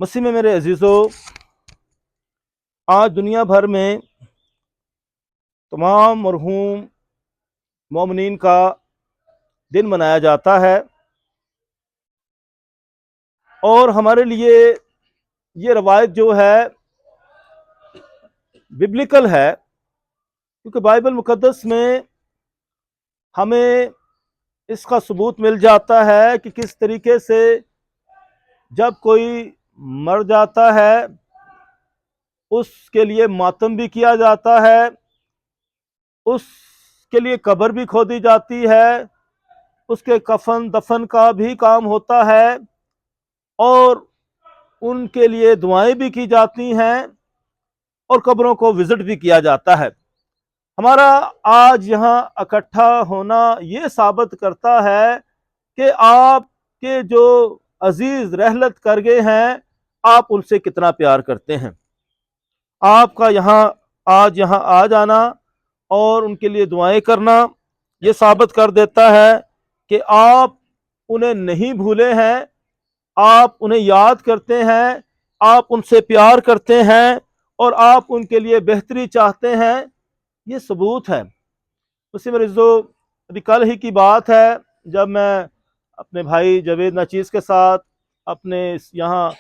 مسیح میں میرے عزیزو، آج دنیا بھر میں تمام مرحوم مومنین کا دن منایا جاتا ہے، اور ہمارے لیے یہ روایت جو ہے ببلیکل ہے، کیونکہ بائبل مقدس میں ہمیں اس کا ثبوت مل جاتا ہے کہ کس طریقے سے جب کوئی مر جاتا ہے اس کے لیے ماتم بھی کیا جاتا ہے، اس کے لیے قبر بھی کھودی جاتی ہے، اس کے کفن دفن کا بھی کام ہوتا ہے، اور ان کے لیے دعائیں بھی کی جاتی ہیں، اور قبروں کو وزٹ بھی کیا جاتا ہے۔ ہمارا آج یہاں اکٹھا ہونا یہ ثابت کرتا ہے کہ آپ کے جو عزیز رحلت کر گئے ہیں، آپ ان سے کتنا پیار کرتے ہیں۔ آپ کا آج یہاں آ جانا اور ان کے لیے دعائیں کرنا یہ ثابت کر دیتا ہے کہ آپ انہیں نہیں بھولے ہیں، آپ انہیں یاد کرتے ہیں، آپ ان سے پیار کرتے ہیں، اور آپ ان کے لیے بہتری چاہتے ہیں۔ یہ ثبوت ہے۔ اسی میں رضو، ابھی کل ہی کی بات ہے جب میں اپنے بھائی جاوید ناچیز کے ساتھ اپنے یہاں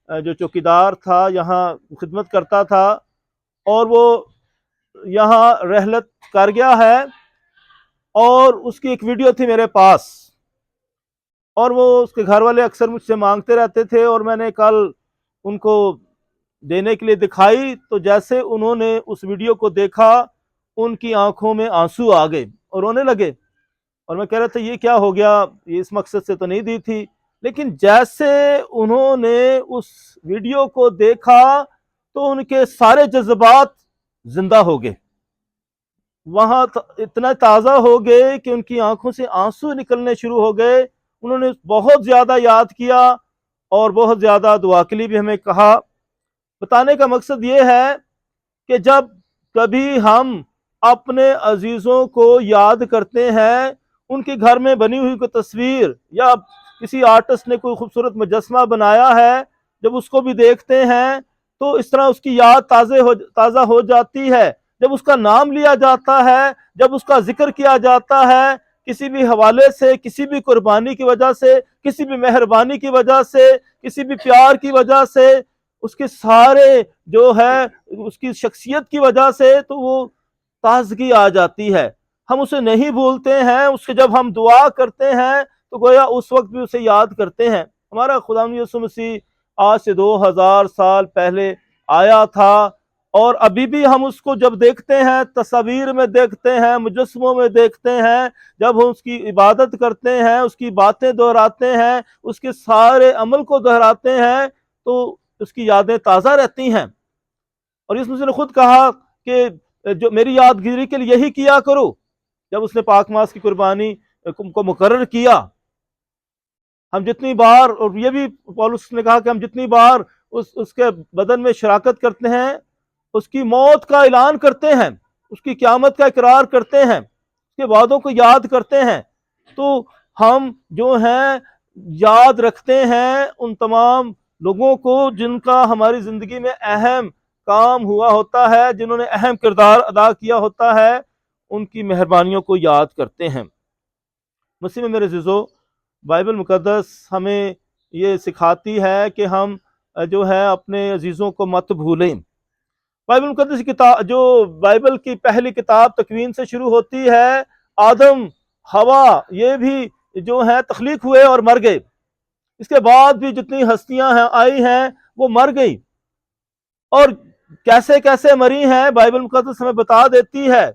جو چوکیدار تھا یہاں خدمت کرتا تھا، اور وہ یہاں رحلت کر گیا ہے، اور اس کی ایک ویڈیو تھی میرے پاس، اور وہ اس کے گھر والے اکثر مجھ سے مانگتے رہتے تھے، اور میں نے کل ان کو دینے کے لیے دکھائی تو جیسے انہوں نے اس ویڈیو کو دیکھا ان کی آنکھوں میں آنسو آ گئے اور رونے لگے، اور میں کہہ رہا تھا یہ کیا ہو گیا، یہ اس مقصد سے تو نہیں دی تھی، لیکن جیسے انہوں نے اس ویڈیو کو دیکھا تو ان کے سارے جذبات زندہ ہو گئے، وہاں اتنا تازہ ہو گئے کہ ان کی آنکھوں سے آنسو نکلنے شروع ہو گئے۔ انہوں نے بہت زیادہ یاد کیا اور بہت زیادہ دعا کے لیے بھی ہمیں کہا۔ بتانے کا مقصد یہ ہے کہ جب کبھی ہم اپنے عزیزوں کو یاد کرتے ہیں، ان کے گھر میں بنی ہوئی کوئی تصویر یا کسی آرٹسٹ نے کوئی خوبصورت مجسمہ بنایا ہے، جب اس کو بھی دیکھتے ہیں تو اس طرح اس کی یاد تازہ ہو جاتی ہے۔ جب اس کا نام لیا جاتا ہے، جب اس کا ذکر کیا جاتا ہے، کسی بھی حوالے سے، کسی بھی قربانی کی وجہ سے، کسی بھی مہربانی کی وجہ سے، کسی بھی پیار کی وجہ سے، اس کے سارے جو ہے اس کی شخصیت کی وجہ سے، تو وہ تازگی آ جاتی ہے۔ ہم اسے نہیں بھولتے ہیں، اس کے جب ہم دعا کرتے ہیں تو گویا اس وقت بھی اسے یاد کرتے ہیں۔ ہمارا خداوند یسوع مسیح آج سے 2000 سال پہلے آیا تھا، اور ابھی بھی ہم اس کو جب دیکھتے ہیں، تصاویر میں دیکھتے ہیں، مجسموں میں دیکھتے ہیں، جب ہم اس کی عبادت کرتے ہیں، اس کی باتیں دہراتے ہیں، اس کے سارے عمل کو دہراتے ہیں، تو اس کی یادیں تازہ رہتی ہیں۔ اور اس مسیح نے خود کہا کہ جو میری یادگیری کے لیے یہی کیا کرو۔ جب اس نے پاک ماس کی قربانی کو مقرر کیا، ہم جتنی بار، اور یہ بھی پولس نے کہا کہ ہم جتنی بار اس کے بدن میں شراکت کرتے ہیں، اس کی موت کا اعلان کرتے ہیں، اس کی قیامت کا اقرار کرتے ہیں، اس کے وعدوں کو یاد کرتے ہیں، تو ہم جو ہیں یاد رکھتے ہیں ان تمام لوگوں کو جن کا ہماری زندگی میں اہم کام ہوا ہوتا ہے، جنہوں نے اہم کردار ادا کیا ہوتا ہے، ان کی مہربانیوں کو یاد کرتے ہیں۔ مسیح میں میرے عزیزو، بائبل مقدس ہمیں یہ سکھاتی ہے کہ ہم جو ہے اپنے عزیزوں کو مت بھولیں۔ بائبل مقدس کی کتاب، جو بائبل کی پہلی کتاب تکوین سے شروع ہوتی ہے، آدم ہوا یہ بھی جو ہیں تخلیق ہوئے اور مر گئے۔ اس کے بعد بھی جتنی ہستیاں آئی ہیں وہ مر گئی، اور کیسے کیسے مری ہیں بائبل مقدس ہمیں بتا دیتی ہے۔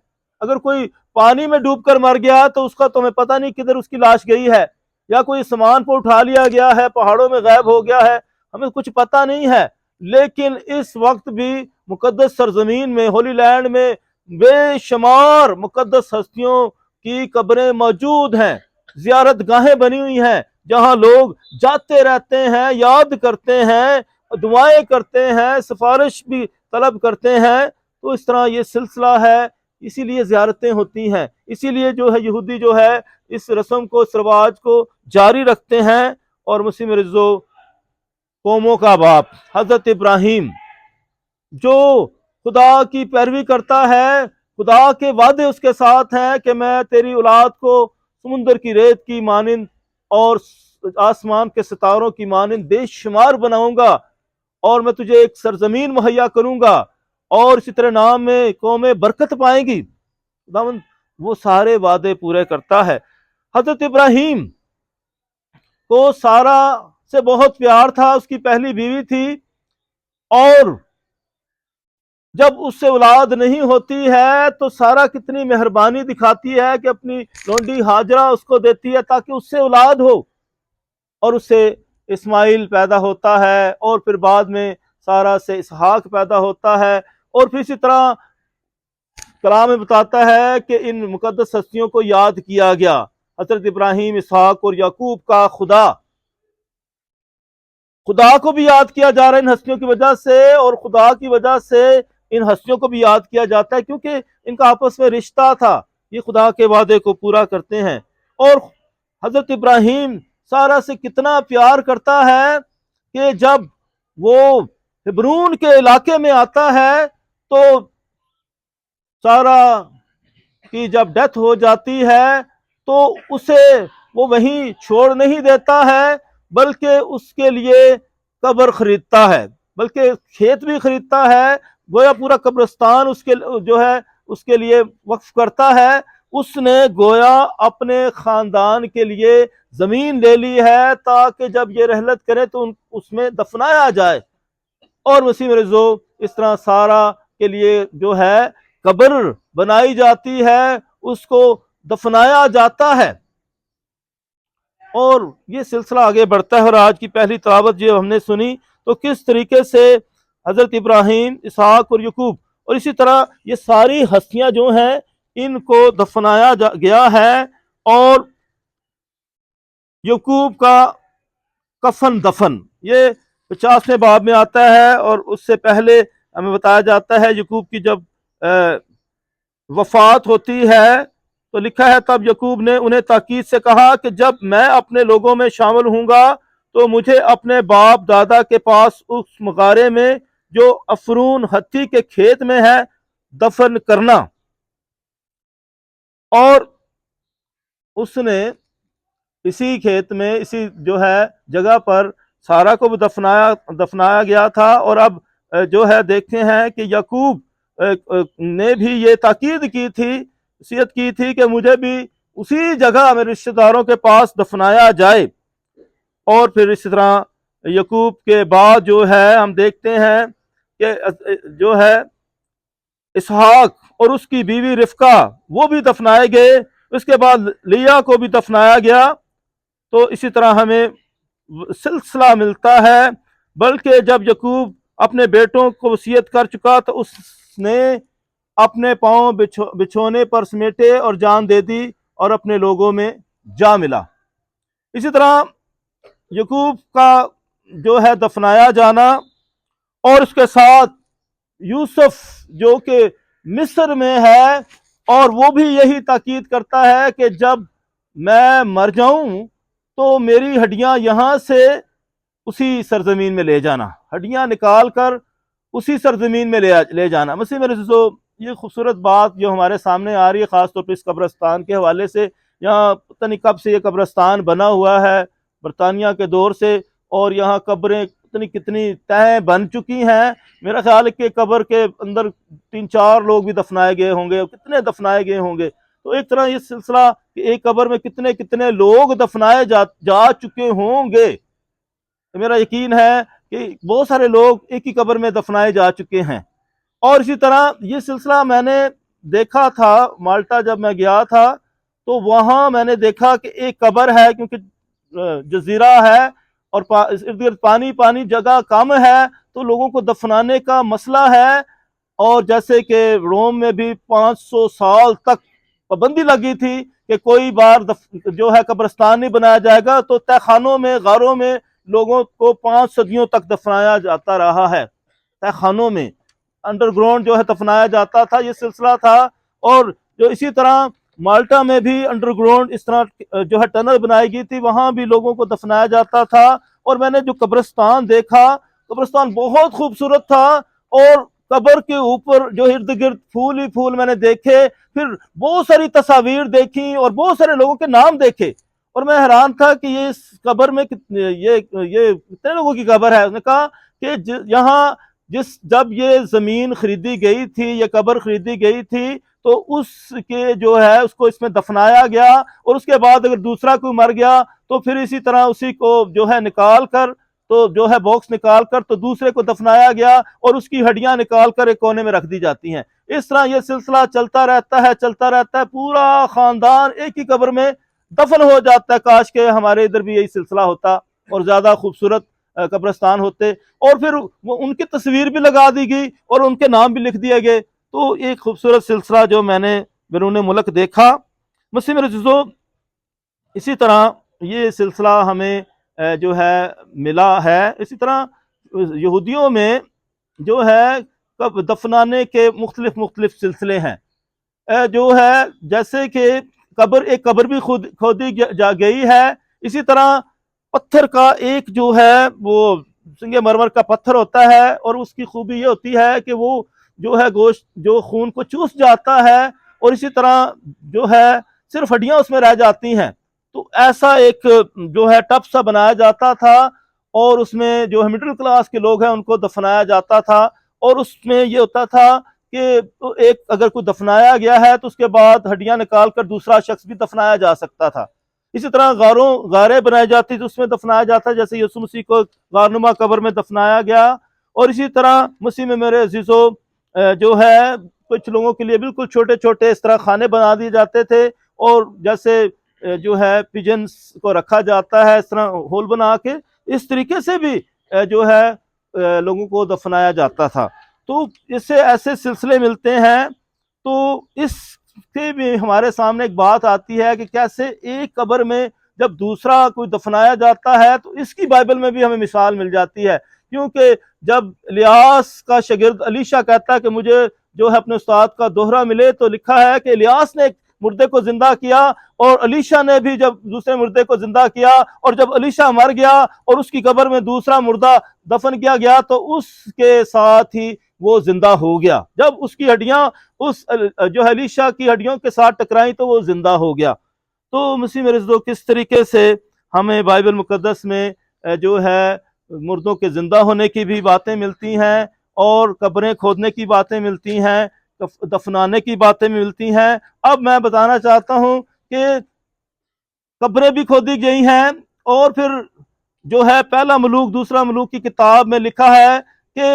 اگر کوئی پانی میں ڈوب کر مر گیا تو اس کا تمہیں پتہ نہیں کدھر اس کی لاش گئی ہے، یا کوئی سامان پر اٹھا لیا گیا ہے، پہاڑوں میں غائب ہو گیا ہے، ہمیں کچھ پتہ نہیں ہے۔ لیکن اس وقت بھی مقدس سرزمین میں، ہولی لینڈ میں، بے شمار مقدس ہستیوں کی قبریں موجود ہیں، زیارت گاہیں بنی ہوئی ہیں، جہاں لوگ جاتے رہتے ہیں، یاد کرتے ہیں، دعائیں کرتے ہیں، سفارش بھی طلب کرتے ہیں۔ تو اس طرح یہ سلسلہ ہے، اسی لیے زیارتیں ہوتی ہیں، اسی لیے جو ہے یہودی جو ہے اس رسم کو، اس رواج کو جاری رکھتے ہیں۔ اور مسیح میرے عزیزو، قوموں کا باپ حضرت ابراہیم جو خدا کی پیروی کرتا ہے، خدا کے وعدے اس کے ساتھ ہیں کہ میں تیری اولاد کو سمندر کی ریت کی مانند اور آسمان کے ستاروں کی مانند بے شمار بناؤں گا، اور میں تجھے ایک سرزمین مہیا کروں گا، اور اسی طرح نام میں قومیں برکت پائیں گی۔ خداوند وہ سارے وعدے پورے کرتا ہے۔ حضرت ابراہیم کو سارا سے بہت پیار تھا، اس کی پہلی بیوی تھی، اور جب اس سے اولاد نہیں ہوتی ہے تو سارا کتنی مہربانی دکھاتی ہے کہ اپنی لونڈی ہاجرہ اس کو دیتی ہے تاکہ اس سے اولاد ہو، اور اس سے اسماعیل پیدا ہوتا ہے، اور پھر بعد میں سارا سے اسحاق پیدا ہوتا ہے، اور پھر اسی طرح کلام میں بتاتا ہے کہ ان مقدس ہستیوں کو یاد کیا گیا۔ حضرت ابراہیم، اسحاق اور یعقوب کا خدا کو بھی یاد کیا جا رہا ہے ان ہستیوں کی وجہ سے، اور خدا کی وجہ سے ان ہستیوں کو بھی یاد کیا جاتا ہے کیونکہ ان کا آپس میں رشتہ تھا، یہ خدا کے وعدے کو پورا کرتے ہیں۔ اور حضرت ابراہیم سارا سے کتنا پیار کرتا ہے کہ جب وہ ہبرون کے علاقے میں آتا ہے تو سارا کی جب ڈیتھ ہو جاتی ہے تو اسے وہ وہیں چھوڑ نہیں دیتا ہے، بلکہ اس کے لیے قبر خریدتا ہے، بلکہ کھیت بھی خریدتا ہے، گویا پورا قبرستان اس کے لیے وقف کرتا ہے۔ اس نے گویا اپنے خاندان کے لیے زمین لے لی ہے تاکہ جب یہ رحلت کرے تو اس میں دفنایا جائے، اور مسیح مرزو اس طرح سارا کے لیے جو ہے قبر بنائی جاتی ہے، اس کو دفنایا جاتا ہے، اور یہ سلسلہ آگے بڑھتا ہے۔ اور آج کی پہلی تلاوت جو ہم نے سنی تو کس طریقے سے حضرت ابراہیم، اسحاق اور یعقوب، اور اسی طرح یہ ساری ہستیاں جو ہیں ان کو دفنایا گیا ہے، اور یعقوب کا کفن دفن یہ 50ویں باب میں آتا ہے، اور اس سے پہلے ہمیں بتایا جاتا ہے یعقوب کی جب وفات ہوتی ہے تو لکھا ہے تب یعقوب نے انہیں تاکید سے کہا کہ جب میں اپنے لوگوں میں شامل ہوں گا تو مجھے اپنے باپ دادا کے پاس اس مغارے میں جو افرون ہتھی کے کھیت میں ہے دفن کرنا۔ اور اس نے اسی کھیت میں، اسی جو ہے جگہ پر سارا کو بھی دفنایا گیا تھا، اور اب جو ہے دیکھتے ہیں کہ یعقوب نے بھی یہ تاکید کی تھی، وصیت کی تھی کہ مجھے بھی اسی جگہ میرے رشتہ داروں کے پاس دفنایا جائے۔ اور پھر اس طرح یعقوب کے بعد جو ہے ہم دیکھتے ہیں کہ جو ہے اسحاق اور اس کی بیوی رفقہ وہ بھی دفنائے گئے، اس کے بعد لیا کو بھی دفنایا گیا۔ تو اسی طرح ہمیں سلسلہ ملتا ہے، بلکہ جب یعقوب اپنے بیٹوں کو وصیت کر چکا تو اس نے اپنے پاؤں بچھونے پر سمیٹے اور جان دے دی اور اپنے لوگوں میں جا ملا۔ اسی طرح یعقوب کا جو ہے دفنایا جانا، اور اس کے ساتھ یوسف جو کہ مصر میں ہے، اور وہ بھی یہی تاکید کرتا ہے کہ جب میں مر جاؤں تو میری ہڈیاں یہاں سے اسی سرزمین میں لے جانا، ہڈیاں نکال کر اسی سرزمین میں لے جانا۔ مسیح میرے عزیزو، یہ خوبصورت بات جو ہمارے سامنے آ رہی ہے خاص طور پہ اس قبرستان کے حوالے سے، یہاں پتہ نہیں کب سے یہ قبرستان بنا ہوا ہے، برطانیہ کے دور سے، اور یہاں قبریں پتہ نہیں کتنی تہیں بن چکی ہیں۔ میرا خیال ہے کہ قبر کے اندر 3-4 لوگ بھی دفنائے گئے ہوں گے، کتنے دفنائے گئے ہوں گے۔ تو ایک طرح یہ سلسلہ کہ ایک قبر میں کتنے کتنے لوگ دفنائے جا چکے ہوں گے، تو میرا یقین ہے کہ بہت سارے لوگ ایک ہی قبر میں دفنائے جا چکے ہیں۔ اور اسی طرح یہ سلسلہ میں نے دیکھا تھا مالٹا، جب میں گیا تھا تو وہاں میں نے دیکھا کہ ایک قبر ہے، کیونکہ جزیرہ ہے اور ارد گرد پانی جگہ کم ہے تو لوگوں کو دفنانے کا مسئلہ ہے، اور جیسے کہ روم میں بھی 500 سال تک پابندی لگی تھی کہ کوئی بار جو ہے قبرستان نہیں بنایا جائے گا، تو تہ خانوں میں، غاروں میں لوگوں کو 5 صدیوں تک دفنایا جاتا رہا ہے، تہ خانوں میں انڈر گراؤنڈ جو ہے دفنایا جاتا تھا، یہ سلسلہ تھا۔ اور جو اسی طرح مالٹا میں بھی انڈر گراؤنڈ اس طرح جو ہے ٹنل بنائی گئی تھی، وہاں بھی لوگوں کو دفنایا جاتا تھا۔ اور میں نے جو قبرستان دیکھا، قبرستان بہت خوبصورت تھا، اور قبر کے اوپر جو ارد گرد پھول ہی پھول میں نے دیکھے، پھر بہت ساری تصاویر دیکھی اور بہت سارے لوگوں کے نام دیکھے، اور میں حیران تھا کہ یہ اس قبر میں یہ کتنے لوگوں کی قبر ہے۔ اس نے کہا کہ یہاں جب یہ زمین خریدی گئی تھی، یہ قبر خریدی گئی تھی، تو اس کے جو ہے اس کو اس میں دفنایا گیا، اور اس کے بعد اگر دوسرا کوئی مر گیا تو پھر اسی طرح اسی کو جو ہے نکال کر، تو جو ہے باکس نکال کر تو دوسرے کو دفنایا گیا، اور اس کی ہڈیاں نکال کر ایک کونے میں رکھ دی جاتی ہیں۔ اس طرح یہ سلسلہ چلتا رہتا ہے، چلتا رہتا ہے، پورا خاندان ایک ہی قبر میں دفن ہو جاتا ہے۔ کاش کہ ہمارے ادھر بھی یہی سلسلہ ہوتا اور زیادہ خوبصورت قبرستان ہوتے، اور پھر وہ ان کی تصویر بھی لگا دی گئی اور ان کے نام بھی لکھ دیے گئے۔ تو ایک خوبصورت سلسلہ جو میں نے بیرون ملک دیکھا۔ مسیح میرے عزیزو، اسی طرح یہ سلسلہ ہمیں جو ہے ملا ہے۔ اسی طرح یہودیوں میں جو ہے دفنانے کے مختلف سلسلے ہیں، جو ہے جیسے کہ ایک قبر بھی کھودی جا گئی ہے، اسی طرح پتھر کا ایک جو ہے وہ سنگ مرمر کا پتھر ہوتا ہے، اور اس کی خوبی یہ ہوتی ہے کہ وہ جو ہے گوشت جو خون کو چوس جاتا ہے، اور اسی طرح جو ہے صرف ہڈیاں اس میں رہ جاتی ہیں۔ تو ایسا ایک جو ہے ٹب سا بنایا جاتا تھا، اور اس میں جو ہے مڈل کلاس کے لوگ ہیں ان کو دفنایا جاتا تھا، اور اس میں یہ ہوتا تھا کہ ایک اگر کوئی دفنایا گیا ہے تو اس کے بعد ہڈیاں نکال کر دوسرا شخص بھی دفنایا جا سکتا تھا۔ اسی طرح غاریں بنائی جاتی تھی، اس میں دفنایا جاتا، جیسے یسوع مسیح کو غارنما قبر میں دفنایا گیا۔ اور اسی طرح مسیح میں میرے عزیزو جو ہے کچھ لوگوں کے لیے بالکل چھوٹے چھوٹے اس طرح خانے بنا دیے جاتے تھے، اور جیسے جو ہے پیجنز کو رکھا جاتا ہے اس طرح ہول بنا کے، اس طریقے سے بھی جو ہے لوگوں کو دفنایا جاتا تھا۔ تو اس سے ایسے سلسلے ملتے ہیں۔ تو اس سے بھی ہمارے سامنے ایک بات آتی ہے کہ کیسے ایک قبر میں جب دوسرا کوئی دفنایا جاتا ہے، تو اس کی بائبل میں بھی ہمیں مثال مل جاتی ہے، کیونکہ جب الیاس کا شاگرد الیشا کہتا ہے کہ مجھے جو ہے اپنے استاد کا دوہرا ملے، تو لکھا ہے کہ الیاس نے ایک مردے کو زندہ کیا، اور الیشا نے بھی جب دوسرے مردے کو زندہ کیا، اور جب الیشا مر گیا اور اس کی قبر میں دوسرا مردہ دفن کیا گیا، تو اس کے ساتھ ہی وہ زندہ ہو گیا۔ جب اس کی ہڈیاں اس جو الیشا کی ہڈیوں کے ساتھ ٹکرائیں تو وہ زندہ ہو گیا۔ تو مسیح میرے عزیزو، کس طریقے سے ہمیں بائبل مقدس میں جو ہے مردوں کے زندہ ہونے کی بھی باتیں ملتی ہیں، اور قبریں کھودنے کی باتیں ملتی ہیں، دفنانے کی باتیں ملتی ہیں۔ اب میں بتانا چاہتا ہوں کہ قبریں بھی کھودی گئی ہیں، اور پھر جو ہے پہلا ملوک دوسرا ملوک کی کتاب میں لکھا ہے کہ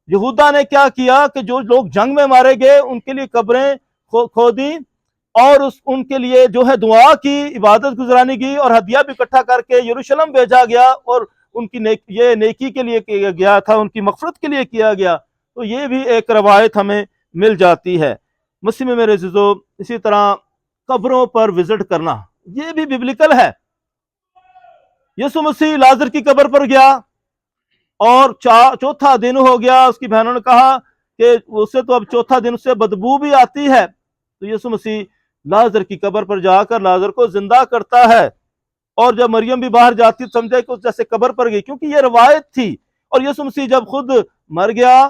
یہودا نے کیا کیا کہ جو لوگ جنگ میں مارے گئے ان کے لیے قبریں کھودی، اور ان کے لیے جو ہے دعا کی، عبادت گزرانی گئی، اور ہدیہ بھی اکٹھا کر کے یروشلم بھیجا گیا، اور ان کی یہ نیکی کے لیے کیا گیا تھا، ان کی مغفرت کے لیے کیا گیا۔ تو یہ بھی ایک روایت ہمیں مل جاتی ہے۔ مسیح میں میرے عزیزو، اسی طرح قبروں پر وزٹ کرنا یہ بھی ببلیکل ہے۔ یسوع مسیح لازر کی قبر پر گیا، اور چوتھا دن ہو گیا، اس کی بہنوں نے کہا کہ اسے تو اب چوتھا دن سے بدبو بھی آتی ہے۔ تو یسوع مسیح لازر کی قبر پر جا کر لازر کو زندہ کرتا ہے، اور جب مریم بھی باہر جاتی سمجھے کہ جیسے قبر پر گئی، کیونکہ یہ روایت تھی۔ اور یسوع مسیح جب خود مر گیا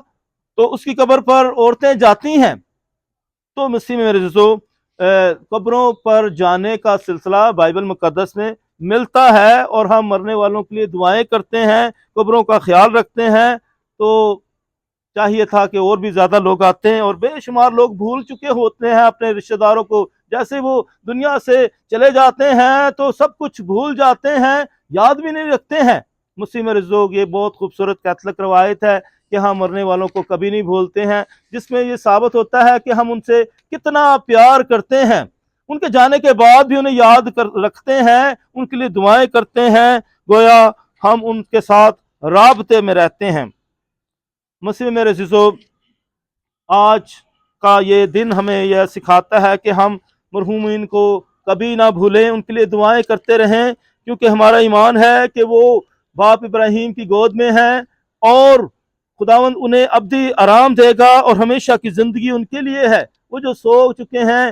تو اس کی قبر پر عورتیں جاتی ہیں۔ تو مسیح میں میرے عزیزو، قبروں پر جانے کا سلسلہ بائبل مقدس میں ملتا ہے، اور ہم مرنے والوں کے لیے دعائیں کرتے ہیں، قبروں کا خیال رکھتے ہیں۔ تو چاہیے تھا کہ اور بھی زیادہ لوگ آتے ہیں، اور بے شمار لوگ بھول چکے ہوتے ہیں اپنے رشتہ داروں کو، جیسے وہ دنیا سے چلے جاتے ہیں تو سب کچھ بھول جاتے ہیں، یاد بھی نہیں رکھتے ہیں۔ مسیح میں عزیزو، یہ بہت خوبصورت کیتھولک روایت ہے کہ ہم مرنے والوں کو کبھی نہیں بھولتے ہیں، جس میں یہ ثابت ہوتا ہے کہ ہم ان سے کتنا پیار کرتے ہیں، ان کے جانے کے بعد بھی انہیں یاد رکھتے ہیں، ان کے لیے دعائیں کرتے ہیں، گویا ہم ان کے ساتھ رابطے میں رہتے ہیں۔ مسیح میرے عزیزو، آج کا یہ دن ہمیں یہ سکھاتا ہے کہ ہم مرحومین کو کبھی نہ بھولیں، ان کے لیے دعائیں کرتے رہیں، کیونکہ ہمارا ایمان ہے کہ وہ باپ ابراہیم کی گود میں ہیں، اور خداوند انہیں ابدی آرام دے گا، اور ہمیشہ کی زندگی ان کے لیے ہے۔ وہ جو سو چکے ہیں